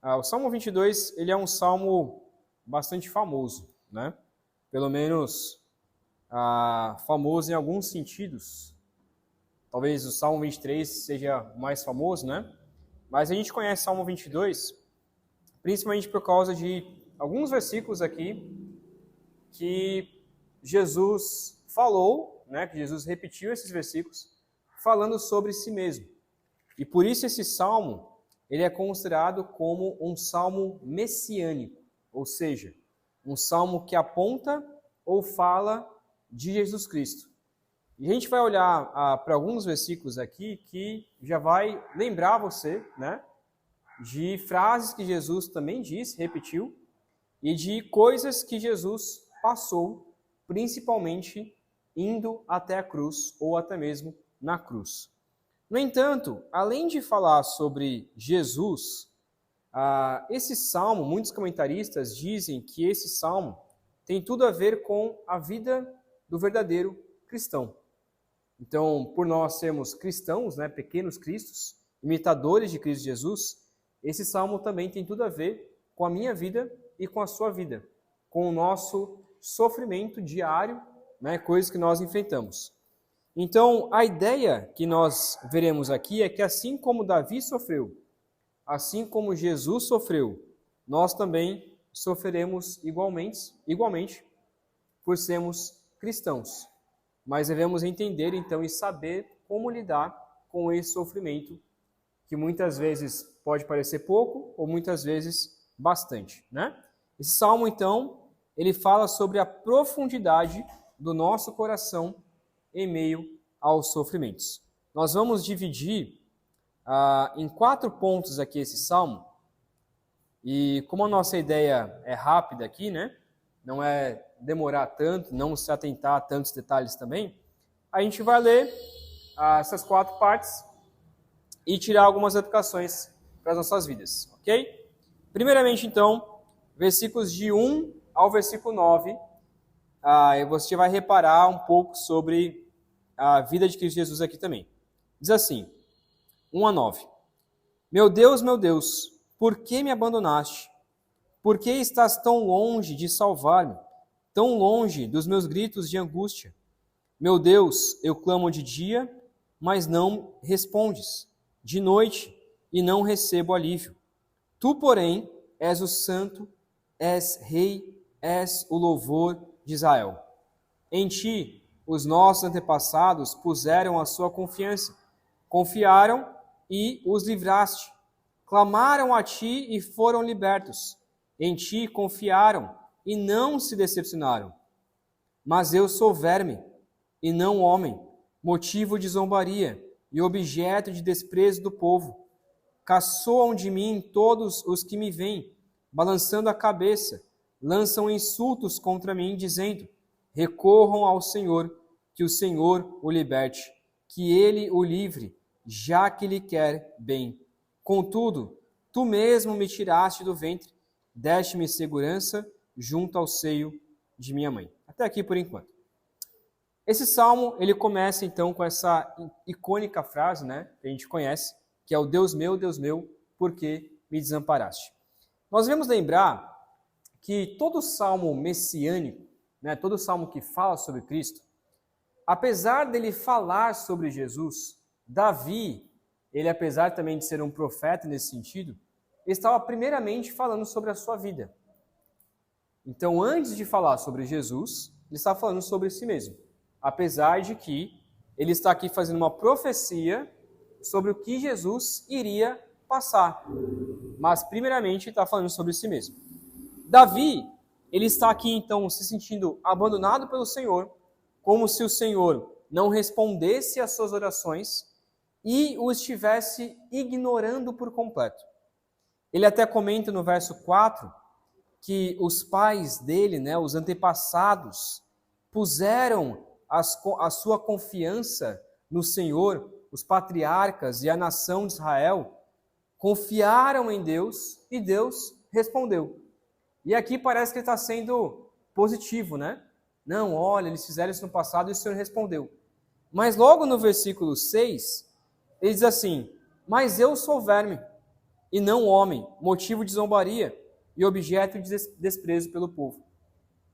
O Salmo 22, ele é um salmo bastante famoso, né? Pelo menos famoso em alguns sentidos. Talvez o Salmo 23 seja mais famoso, né? Mas a gente conhece o Salmo 22 principalmente por causa de alguns versículos aqui que Jesus falou, né? Que Jesus repetiu esses versículos falando sobre si mesmo. E por isso esse salmo, ele é considerado como um salmo messiânico, ou seja, um salmo que aponta ou fala de Jesus Cristo. E a gente vai olhar para alguns versículos aqui que já vai lembrar você, né, de frases que Jesus também disse, repetiu, e de coisas que Jesus passou, principalmente indo até a cruz ou até mesmo na cruz. No entanto, além de falar sobre Jesus, esse salmo, muitos comentaristas dizem que esse salmo tem tudo a ver com a vida do verdadeiro cristão. Então, por nós sermos cristãos, né, pequenos cristos, imitadores de Cristo Jesus, esse salmo também tem tudo a ver com a minha vida e com a sua vida, com o nosso sofrimento diário, né, coisas que nós enfrentamos. Então, a ideia que nós veremos aqui é que assim como Davi sofreu, assim como Jesus sofreu, nós também sofreremos igualmente por sermos cristãos. Mas devemos entender, então, e saber como lidar com esse sofrimento, que muitas vezes pode parecer pouco ou muitas vezes bastante, né? Esse salmo, então, ele fala sobre a profundidade do nosso coração em meio aos sofrimentos. Nós vamos dividir em 4 pontos aqui esse salmo, e como a nossa ideia é rápida aqui, né? Não é demorar tanto, não se atentar a tantos detalhes também, a gente vai ler essas 4 partes e tirar algumas aplicações para as nossas vidas, ok? Primeiramente, então, versículos de 1 ao versículo 9, você vai reparar um pouco sobre a vida de Cristo Jesus aqui também. Diz assim, 1 a 9. Meu Deus, por que me abandonaste? Por que estás tão longe de salvar-me? Tão longe dos meus gritos de angústia? Meu Deus, eu clamo de dia, mas não respondes. De noite, e não recebo alívio. Tu, porém, és o santo, és rei, és o louvor de Israel. Em ti, os nossos antepassados puseram a sua confiança. Confiaram e os livraste. Clamaram a ti e foram libertos. Em ti confiaram e não se decepcionaram. Mas eu sou verme e não homem, motivo de zombaria e objeto de desprezo do povo. Caçoam de mim todos os que me veem, balançando a cabeça, lançam insultos contra mim, dizendo: recorram ao Senhor, que o Senhor o liberte, que ele o livre, já que lhe quer bem. Contudo, tu mesmo me tiraste do ventre, deste-me segurança junto ao seio de minha mãe. Até aqui por enquanto. Esse salmo, ele começa então com essa icônica frase, né, que a gente conhece, que é o Deus meu, por que me desamparaste? Nós devemos lembrar que todo salmo messiânico, né, todo salmo que fala sobre Cristo, apesar dele falar sobre Jesus, Davi, ele apesar também de ser um profeta nesse sentido, estava primeiramente falando sobre a sua vida. Então, antes de falar sobre Jesus, ele está falando sobre si mesmo. Apesar de que ele está aqui fazendo uma profecia sobre o que Jesus iria passar. Mas, primeiramente, ele está falando sobre si mesmo. Davi, ele está aqui, então, se sentindo abandonado pelo Senhor, como se o Senhor não respondesse às suas orações e o estivesse ignorando por completo. Ele até comenta no verso 4 que os pais dele, né, os antepassados, puseram a sua confiança no Senhor, os patriarcas e a nação de Israel, confiaram em Deus e Deus respondeu. E aqui parece que ele está sendo positivo, né? Não, olha, eles fizeram isso no passado e o Senhor respondeu. Mas logo no versículo 6, ele diz assim, mas eu sou verme. e não homem, motivo de zombaria e objeto de desprezo pelo povo.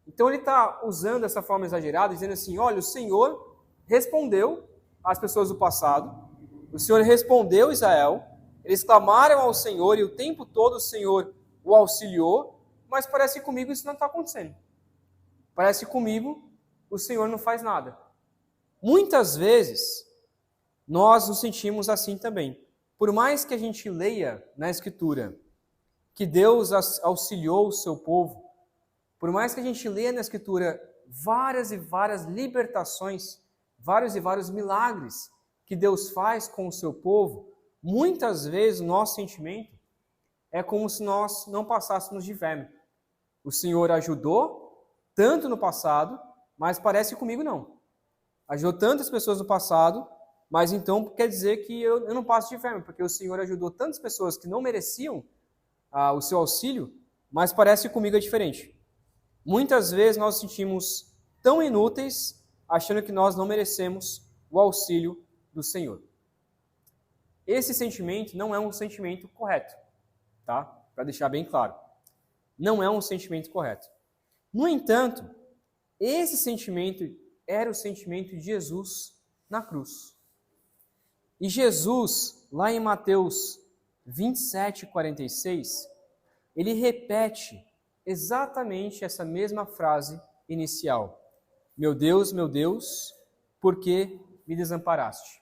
Então ele está usando essa forma exagerada, dizendo assim, olha, o Senhor respondeu às pessoas do passado, o Senhor respondeu a Israel, eles clamaram ao Senhor e o tempo todo o Senhor o auxiliou, mas parece que comigo isso não está acontecendo. Parece que comigo o Senhor não faz nada. Muitas vezes nós nos sentimos assim também. Por mais que a gente leia na Escritura que Deus auxiliou o seu povo, por mais que a gente leia na Escritura várias e várias libertações, vários e vários milagres que Deus faz com o seu povo, muitas vezes o nosso sentimento é como se nós não passássemos de verme. O Senhor ajudou tanto no passado, mas parece comigo não. Ajudou tantas pessoas no passado, mas então quer dizer que eu não passo de verme, porque o Senhor ajudou tantas pessoas que não mereciam o seu auxílio, mas parece que comigo é diferente. Muitas vezes nós nos sentimos tão inúteis, achando que nós não merecemos o auxílio do Senhor. Esse sentimento não é um sentimento correto, tá? Para deixar bem claro. Não é um sentimento correto. No entanto, esse sentimento era o sentimento de Jesus na cruz. E Jesus, lá em Mateus 27:46, ele repete exatamente essa mesma frase inicial. Meu Deus, por que me desamparaste?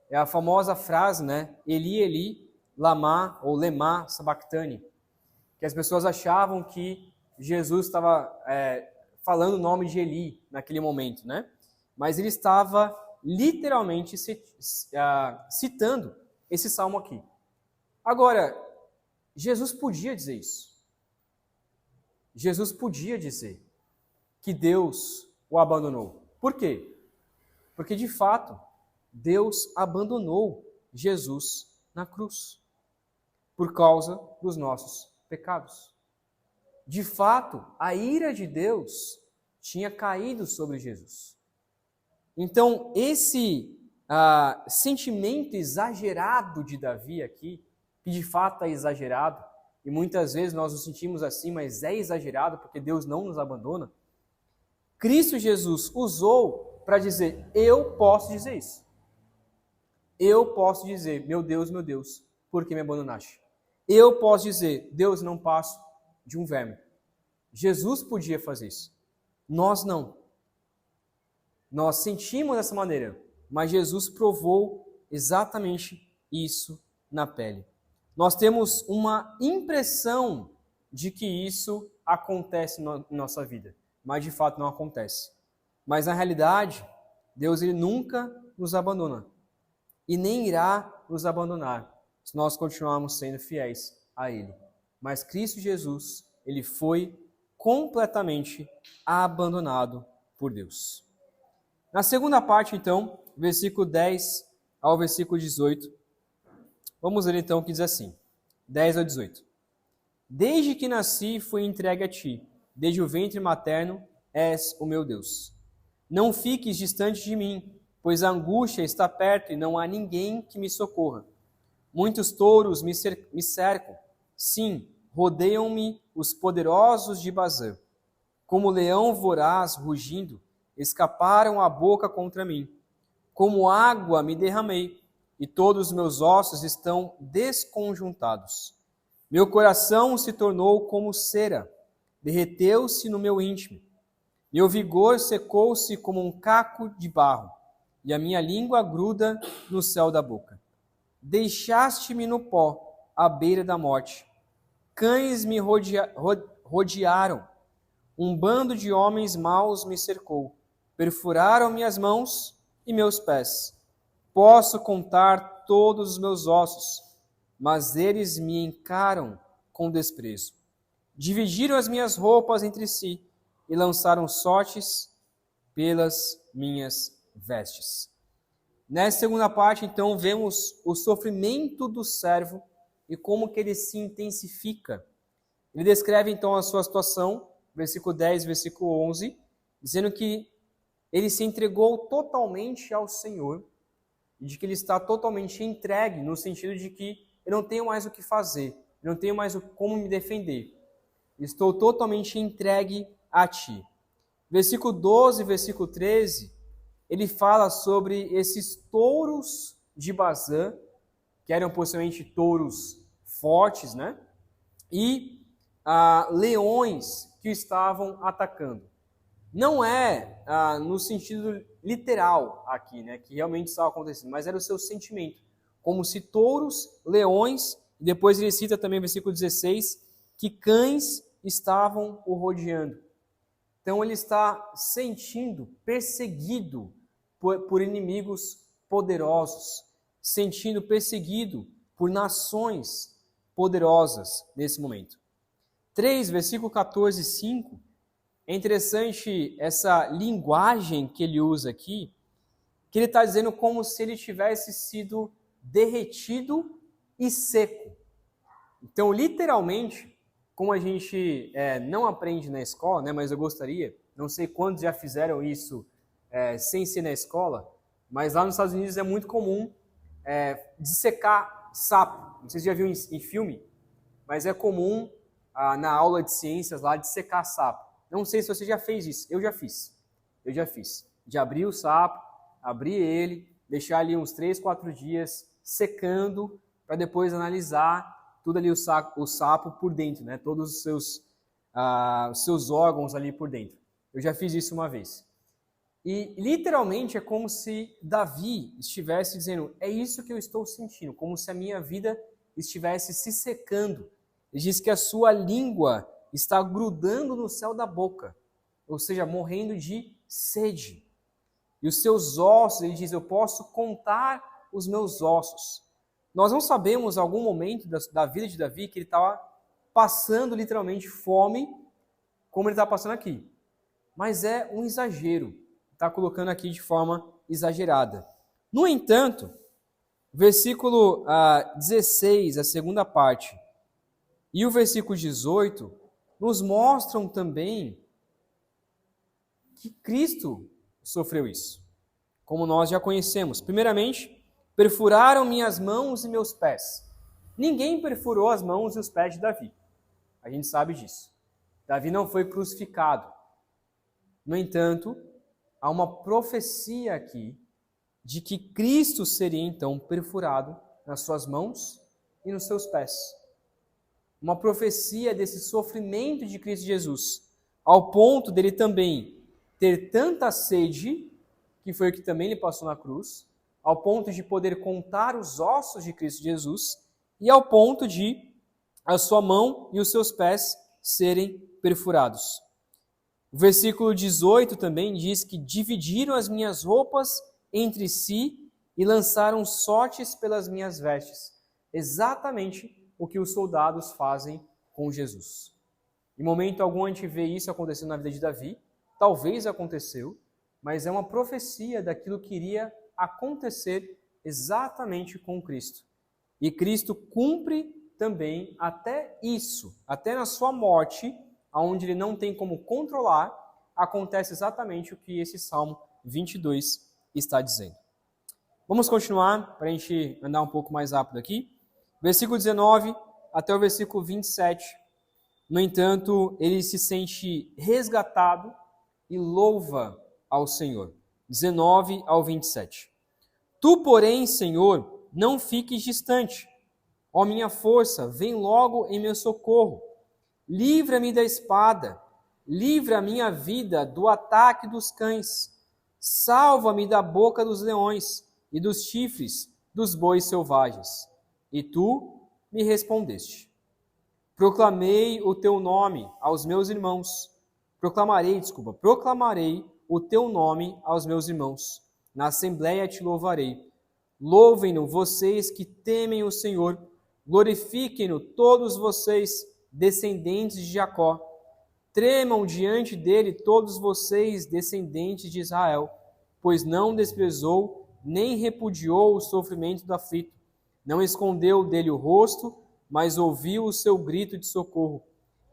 É a famosa frase, né? Eli, Eli, lama ou lema sabachthani, que as pessoas achavam que Jesus estava falando o nome de Eli naquele momento, né? Mas ele estava literalmente citando esse salmo aqui. Agora, Jesus podia dizer isso. Jesus podia dizer que Deus o abandonou. Por quê? Porque, de fato, Deus abandonou Jesus na cruz por causa dos nossos pecados. De fato, a ira de Deus tinha caído sobre Jesus. Então, esse sentimento exagerado de Davi aqui, que de fato é exagerado, e muitas vezes nós nos sentimos assim, mas é exagerado porque Deus não nos abandona, Cristo Jesus usou para dizer, eu posso dizer isso. Eu posso dizer, meu Deus, por que me abandonaste? Eu posso dizer, Deus, não passo de um verme. Jesus podia fazer isso. Nós não. Nós sentimos dessa maneira, mas Jesus provou exatamente isso na pele. Nós temos uma impressão de que isso acontece na nossa vida, mas de fato não acontece. Mas na realidade, Deus ele nunca nos abandona e nem irá nos abandonar se nós continuarmos sendo fiéis a Ele. Mas Cristo Jesus, ele foi completamente abandonado por Deus. Na segunda parte, então, versículo 10 ao versículo 18, vamos ler então o que diz assim, 10 ao 18. Desde que nasci fui entregue a ti, desde o ventre materno és o meu Deus. Não fiques distante de mim, pois a angústia está perto e não há ninguém que me socorra. Muitos touros me cercam, sim, rodeiam-me os poderosos de Bazã. Como leão voraz rugindo, escaparam a boca contra mim. Como água me derramei, e todos os meus ossos estão desconjuntados. Meu coração se tornou como cera, derreteu-se no meu íntimo. Meu vigor secou-se como um caco de barro, e a minha língua gruda no céu da boca. Deixaste-me no pó, à beira da morte. Cães me rodearam. Um bando de homens maus me cercou. Perfuraram minhas mãos e meus pés. Posso contar todos os meus ossos, mas eles me encaram com desprezo. Dividiram as minhas roupas entre si e lançaram sortes pelas minhas vestes. Nessa segunda parte, então, vemos o sofrimento do servo e como que ele se intensifica. Ele descreve, então, a sua situação, versículo 10, versículo 11, dizendo que ele se entregou totalmente ao Senhor, de que ele está totalmente entregue, no sentido de que eu não tenho mais o que fazer, eu não tenho mais como me defender. Estou totalmente entregue a ti. Versículo 12 e versículo 13, ele fala sobre esses touros de Bazã, que eram possivelmente touros fortes, né? E leões que o estavam atacando. Não é no sentido literal aqui, né, que realmente estava acontecendo, mas era o seu sentimento. Como se touros, leões, e depois ele cita também no versículo 16, que cães estavam o rodeando. Então ele está sentindo perseguido por inimigos poderosos, sentindo perseguido por nações poderosas nesse momento. 3, versículo 14 e 5, é interessante essa linguagem que ele usa aqui, que ele está dizendo como se ele tivesse sido derretido e seco. Então, literalmente, como a gente não aprende na escola, né, mas eu gostaria, não sei quantos já fizeram isso sem ser na escola, mas lá nos Estados Unidos é muito comum dissecar sapo. Não sei se já viu em filme, mas é comum na aula de ciências lá dissecar sapo. Não sei se você já fez isso, eu já fiz. De abrir o sapo, abrir ele, deixar ali uns 3, 4 dias secando, para depois analisar tudo ali o sapo por dentro, né? Todos os seus órgãos ali por dentro. Eu já fiz isso uma vez. E literalmente é como se Davi estivesse dizendo, é isso que eu estou sentindo, como se a minha vida estivesse se secando. Ele diz que a sua língua está grudando no céu da boca, ou seja, morrendo de sede. E os seus ossos, ele diz, eu posso contar os meus ossos. Nós não sabemos algum momento da vida de Davi que ele estava passando literalmente fome, como ele está passando aqui. Mas é um exagero, está colocando aqui de forma exagerada. No entanto, versículo 16, a segunda parte, e o versículo 18, nos mostram também que Cristo sofreu isso, como nós já conhecemos. Primeiramente, perfuraram minhas mãos e meus pés. Ninguém perfurou as mãos e os pés de Davi. A gente sabe disso. Davi não foi crucificado. No entanto, há uma profecia aqui de que Cristo seria então perfurado nas suas mãos e nos seus pés. Uma profecia desse sofrimento de Cristo Jesus, ao ponto dele também ter tanta sede, que foi o que também ele passou na cruz, ao ponto de poder contar os ossos de Cristo Jesus, e ao ponto de a sua mão e os seus pés serem perfurados. O versículo 18 também diz que dividiram as minhas roupas entre si e lançaram sortes pelas minhas vestes. Exatamente o que os soldados fazem com Jesus. Em momento algum a gente vê isso acontecendo na vida de Davi, talvez aconteceu, mas é uma profecia daquilo que iria acontecer exatamente com Cristo. E Cristo cumpre também até isso, até na sua morte, onde ele não tem como controlar, acontece exatamente o que esse Salmo 22 está dizendo. Vamos continuar para a gente andar um pouco mais rápido aqui. Versículo 19 até o versículo 27. No entanto, ele se sente resgatado e louva ao Senhor. 19 ao 27. Tu, porém, Senhor, não fiques distante. Ó minha força, vem logo em meu socorro. Livra-me da espada, livra a minha vida do ataque dos cães. Salva-me da boca dos leões e dos chifres dos bois selvagens. E tu me respondeste. Proclamarei o teu nome aos meus irmãos. Proclamarei o teu nome aos meus irmãos. Na assembleia te louvarei. Louvem-no vocês que temem o Senhor. Glorifiquem-no todos vocês, descendentes de Jacó. Tremam diante dele todos vocês, descendentes de Israel, pois não desprezou nem repudiou o sofrimento do aflito. Não escondeu dele o rosto, mas ouviu o seu grito de socorro.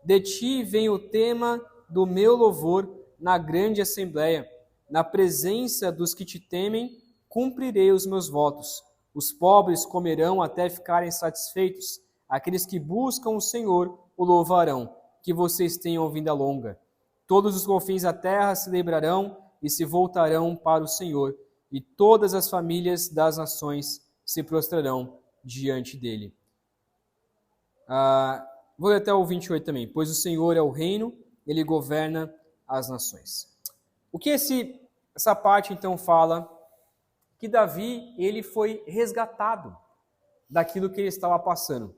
De ti vem o tema do meu louvor na grande assembleia. Na presença dos que te temem, cumprirei os meus votos. Os pobres comerão até ficarem satisfeitos. Aqueles que buscam o Senhor o louvarão. Que vocês tenham vida longa. Todos os confins da terra se lembrarão e se voltarão para o Senhor, e todas as famílias das nações se prostrarão diante dele. Vou ler até o 28 também. Pois o Senhor é o reino, ele governa as nações. O que essa parte então fala? Que Davi, ele foi resgatado daquilo que ele estava passando.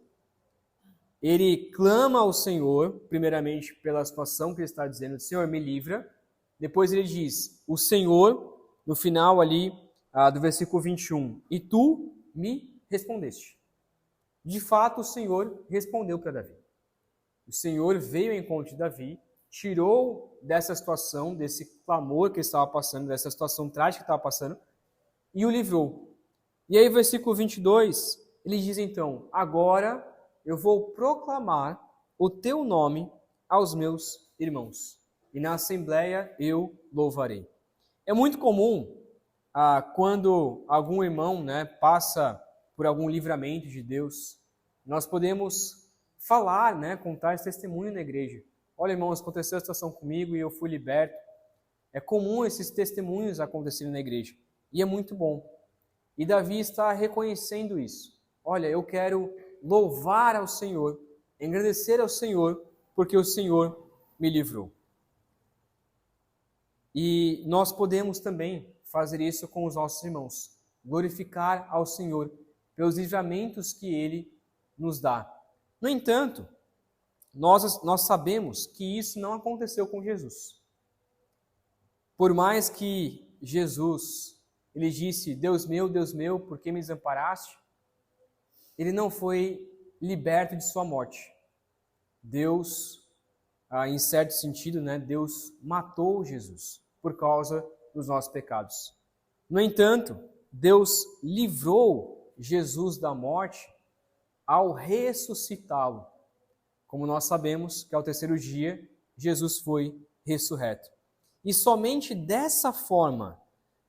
Ele clama ao Senhor, primeiramente pela situação que ele está dizendo, Senhor, me livra. Depois ele diz, o Senhor, no final ali do versículo 21, e tu me respondeste. De fato, o Senhor respondeu para Davi. O Senhor veio ao encontro de Davi, tirou dessa situação, desse clamor que ele estava passando, dessa situação trágica que estava passando, e o livrou. E aí, versículo 22, ele diz então, agora eu vou proclamar o teu nome aos meus irmãos, e na assembleia eu louvarei. É muito comum, quando algum irmão passa por algum livramento de Deus, nós podemos falar, contar esse testemunho na igreja. Olha, irmãos, aconteceu a situação comigo e eu fui liberto. É comum esses testemunhos acontecerem na igreja. E é muito bom. E Davi está reconhecendo isso. Olha, eu quero louvar ao Senhor, engrandecer ao Senhor, porque o Senhor me livrou. E nós podemos também fazer isso com os nossos irmãos. Glorificar ao Senhor pelos livramentos que Ele nos dá. No entanto, nós sabemos que isso não aconteceu com Jesus. Por mais que Jesus, ele disse, Deus meu, por que me desamparaste? Ele não foi liberto de sua morte. Deus, em certo sentido, Deus matou Jesus por causa dos nossos pecados. No entanto, Deus livrou Jesus da morte ao ressuscitá-lo. Como nós sabemos que ao terceiro dia, Jesus foi ressurreto. E somente dessa forma,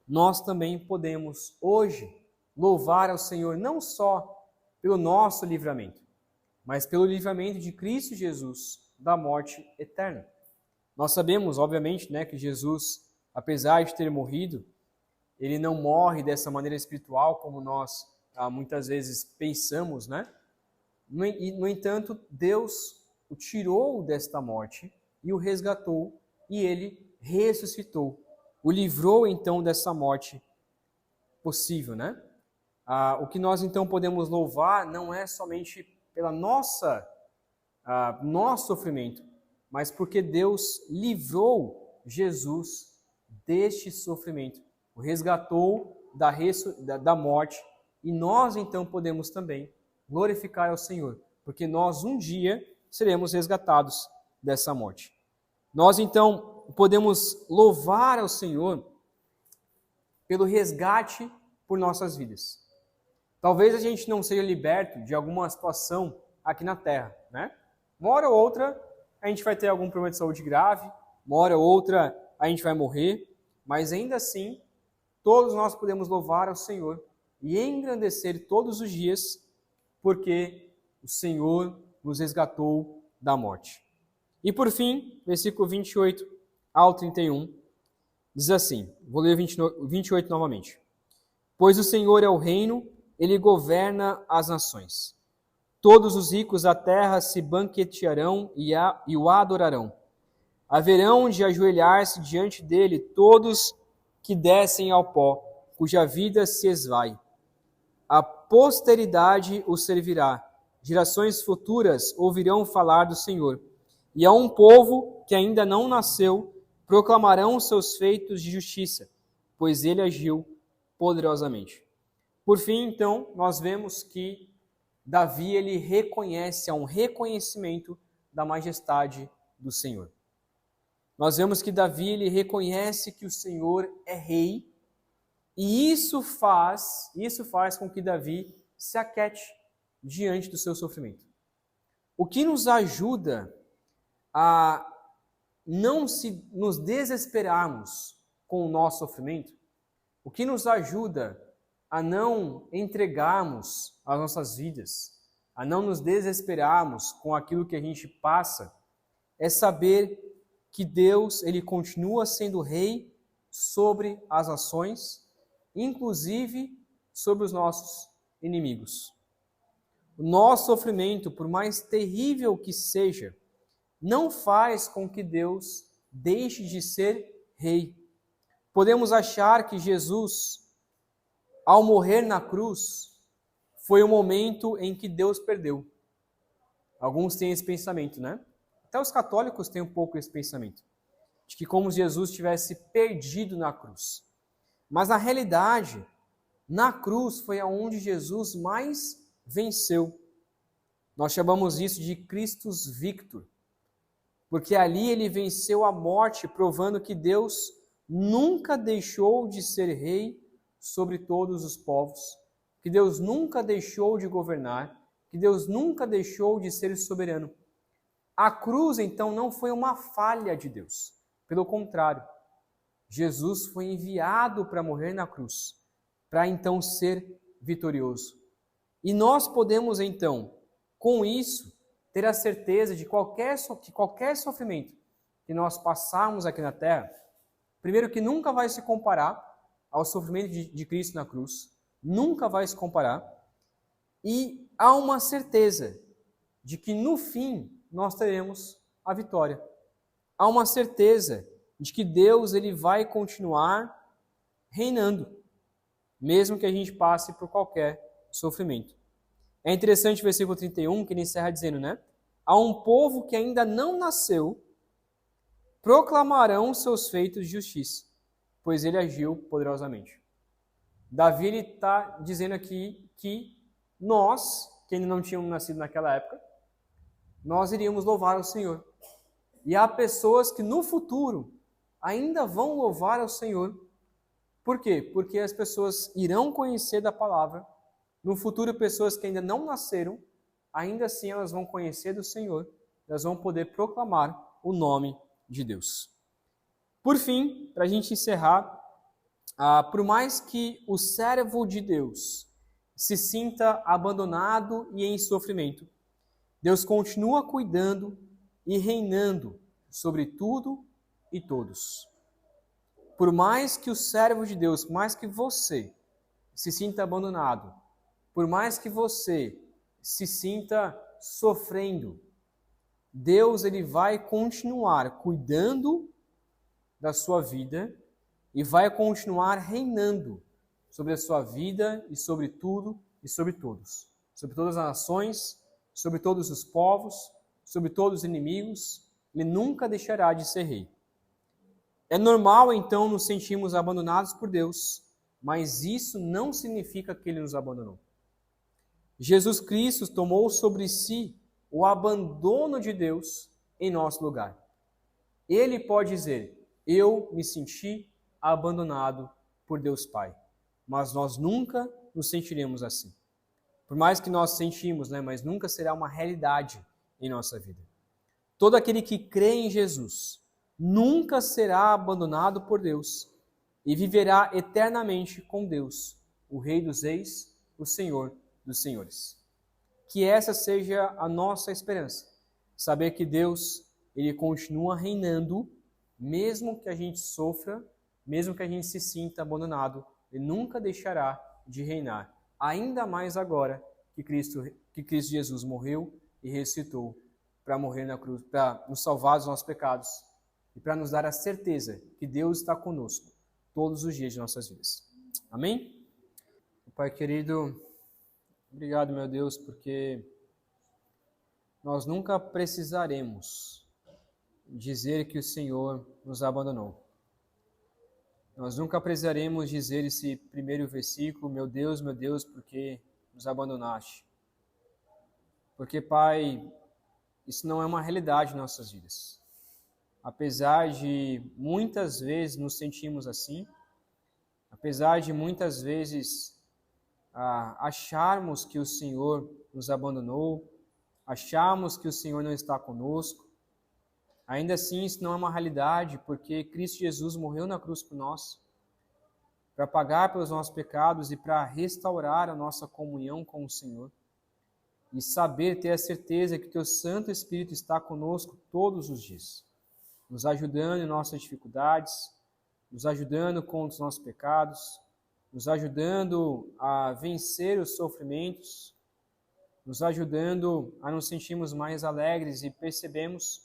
nós também podemos hoje louvar ao Senhor não só pelo nosso livramento, mas pelo livramento de Cristo Jesus da morte eterna. Nós sabemos, obviamente, que Jesus, apesar de ter morrido, ele não morre dessa maneira espiritual como nós muitas vezes pensamos, No entanto, Deus o tirou desta morte e o resgatou e ele ressuscitou. O livrou então dessa morte possível, O que nós então podemos louvar não é somente pela nosso sofrimento, mas porque Deus livrou Jesus deste sofrimento, o resgatou da morte, e nós então podemos também glorificar ao Senhor, porque nós um dia seremos resgatados dessa morte. Nós então podemos louvar ao Senhor pelo resgate por nossas vidas. Talvez a gente não seja liberto de alguma situação aqui na Terra, Uma hora ou outra a gente vai ter algum problema de saúde grave, uma hora ou outra a gente vai morrer, mas ainda assim todos nós podemos louvar ao Senhor e engrandecer todos os dias, porque o Senhor nos resgatou da morte. E por fim, versículo 28 ao 31, diz assim, vou ler 28 novamente. Pois o Senhor é o reino, ele governa as nações. Todos os ricos da terra se banquetearão e o adorarão. Haverão de ajoelhar-se diante dele todos que descem ao pó, cuja vida se esvai. A posteridade o servirá. Gerações futuras ouvirão falar do Senhor. E a um povo que ainda não nasceu, proclamarão seus feitos de justiça, pois ele agiu poderosamente. Por fim, então, nós vemos que Davi, ele reconhece, há um reconhecimento da majestade do Senhor. Nós vemos que Davi, ele reconhece que o Senhor é rei, e isso faz com que Davi se aquete diante do seu sofrimento. O que nos ajuda a não nos desesperarmos com o nosso sofrimento, o que nos ajuda a não entregarmos as nossas vidas, a não nos desesperarmos com aquilo que a gente passa, é saber que Deus, ele continua sendo rei sobre as nações, inclusive sobre os nossos inimigos. O nosso sofrimento, por mais terrível que seja, não faz com que Deus deixe de ser rei. Podemos achar que Jesus, ao morrer na cruz, foi o momento em que Deus perdeu. Alguns têm esse pensamento, né? Até os católicos têm um pouco esse pensamento, de que como Jesus tivesse perdido na cruz. Mas na realidade, na cruz foi aonde Jesus mais venceu. Nós chamamos isso de Christus Victor, porque ali ele venceu a morte, provando que Deus nunca deixou de ser rei sobre todos os povos, que Deus nunca deixou de governar, que Deus nunca deixou de ser soberano. A cruz, então, não foi uma falha de Deus. Pelo contrário, Jesus foi enviado para morrer na cruz, para então ser vitorioso. E nós podemos, então, com isso, ter a certeza de que qualquer sofrimento que nós passarmos aqui na terra, primeiro que nunca vai se comparar ao sofrimento de Cristo na cruz, nunca vai se comparar, e há uma certeza de que no fim nós teremos a vitória. Há uma certeza de que Deus ele vai continuar reinando, mesmo que a gente passe por qualquer sofrimento. É interessante o versículo 31, que ele encerra dizendo, né? A um povo que ainda não nasceu, proclamarão seus feitos de justiça, pois ele agiu poderosamente. Davi está dizendo aqui que nós, que ainda não tínhamos nascido naquela época, nós iríamos louvar ao Senhor. E há pessoas que no futuro ainda vão louvar ao Senhor. Por quê? Porque as pessoas irão conhecer da palavra. No futuro, pessoas que ainda não nasceram, ainda assim elas vão conhecer do Senhor, elas vão poder proclamar o nome de Deus. Por fim, para a gente encerrar, por mais que o servo de Deus se sinta abandonado e em sofrimento, Deus continua cuidando e reinando sobre tudo e todos. Por mais que o servo de Deus, por mais que você se sinta abandonado, por mais que você se sinta sofrendo, Deus ele vai continuar cuidando da sua vida e vai continuar reinando sobre a sua vida e sobre tudo e sobre todos. Sobre todas as nações, sobre todos os povos, sobre todos os inimigos, ele nunca deixará de ser rei. É normal, então, nos sentirmos abandonados por Deus, mas isso não significa que ele nos abandonou. Jesus Cristo tomou sobre si o abandono de Deus em nosso lugar. Ele pode dizer, eu me senti abandonado por Deus Pai, mas nós nunca nos sentiremos assim. Por mais que nós sentimos, mas nunca será uma realidade em nossa vida. Todo aquele que crê em Jesus nunca será abandonado por Deus e viverá eternamente com Deus, o Rei dos Reis, o Senhor dos Senhores. Que essa seja a nossa esperança, saber que Deus ele continua reinando, mesmo que a gente sofra, mesmo que a gente se sinta abandonado, ele nunca deixará de reinar, ainda mais agora que Cristo Jesus morreu e ressuscitou para morrer na cruz, para nos salvar dos nossos pecados e para nos dar a certeza que Deus está conosco todos os dias de nossas vidas. Amém? Pai querido, obrigado, meu Deus, porque nós nunca precisaremos dizer que o Senhor nos abandonou. Nós nunca precisaremos dizer esse primeiro versículo, meu Deus, porque nos abandonaste. Porque, Pai, isso não é uma realidade em nossas vidas. Apesar de muitas vezes nos sentirmos assim, apesar de muitas vezes acharmos que o Senhor nos abandonou, acharmos que o Senhor não está conosco, ainda assim isso não é uma realidade, porque Cristo Jesus morreu na cruz por nós, para pagar pelos nossos pecados e para restaurar a nossa comunhão com o Senhor. E saber, ter a certeza que o Teu Santo Espírito está conosco todos os dias, nos ajudando em nossas dificuldades, nos ajudando contra os nossos pecados, nos ajudando a vencer os sofrimentos, nos ajudando a nos sentirmos mais alegres e percebemos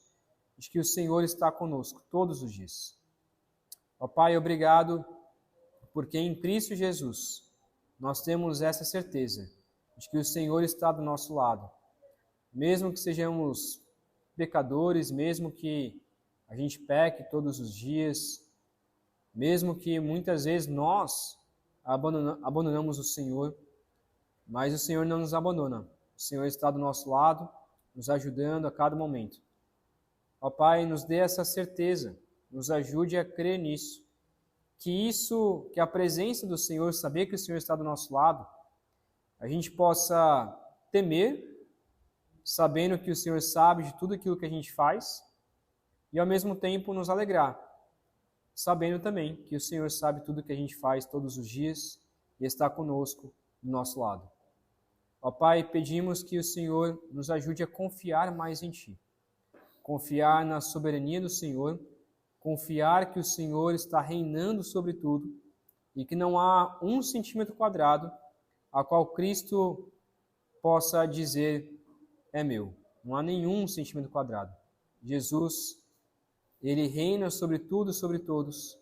de que o Senhor está conosco todos os dias. Ó Pai, obrigado, porque em Cristo Jesus nós temos essa certeza de que o Senhor está do nosso lado. Mesmo que sejamos pecadores, mesmo que a gente peque todos os dias, mesmo que muitas vezes nós abandonamos o Senhor, mas o Senhor não nos abandona. O Senhor está do nosso lado, nos ajudando a cada momento. Ó Pai, nos dê essa certeza, nos ajude a crer nisso, que a presença do Senhor, saber que o Senhor está do nosso lado, a gente possa temer, sabendo que o Senhor sabe de tudo aquilo que a gente faz, e ao mesmo tempo nos alegrar, sabendo também que o Senhor sabe tudo que a gente faz todos os dias e está conosco do nosso lado. Ó Pai, pedimos que o Senhor nos ajude a confiar mais em Ti, confiar na soberania do Senhor, confiar que o Senhor está reinando sobre tudo e que não há um centímetro quadrado a qual Cristo possa dizer é meu. Não há nenhum centímetro quadrado. Jesus, Ele reina sobre tudo e sobre todos,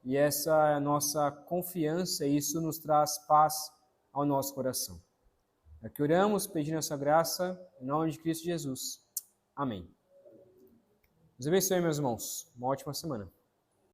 e essa é a nossa confiança, e isso nos traz paz ao nosso coração. É que oramos pedindo essa graça, em nome de Cristo Jesus. Amém. Deus abençoe, meus irmãos. Uma ótima semana.